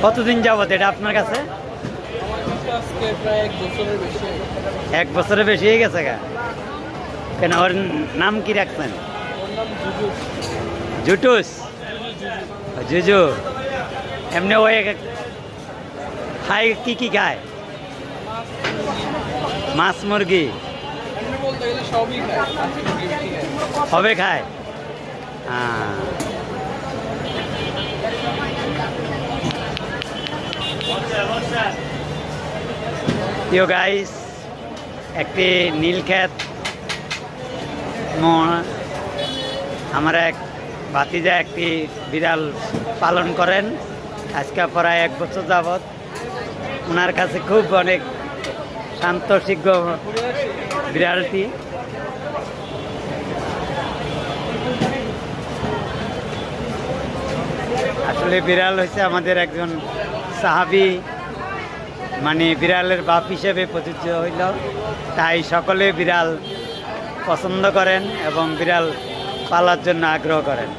কতদিন যাবত এটা আপনার কাছে? আজকে প্রায় 1 বছরের বেশি। 1 বছরের বেশি হয়ে গেছে গা? কেন, ওর নাম কি রাখছেন? ওর নাম জুজু। জুটুস, জুজু। এমনি ওই খায় কি খায়? মাছ মুরগি এমনি বলতে গেলে সবই খায়, মাছ, মুরগি বেশি খায়। হবে খায়। হ্যাঁ, প্রিয় গাইস, একটি নীলক্ষেত আমার এক ভাতিজা একটি বিড়াল পালন করেন আজকে প্রায় 1 বছর যাবৎ। ওনার কাছে খুব অনেক শান্তশিজ্ঞ বিড়ালটি। আসলে বিড়াল হচ্ছে আমাদের একজন সাহাবী, মানে বিড়ালের বাপ হিসেবে প্রযোজ্য হইল। তাই সকলে বিড়াল পছন্দ করেন এবং বিড়াল পালার জন্য আগ্রহ করেন।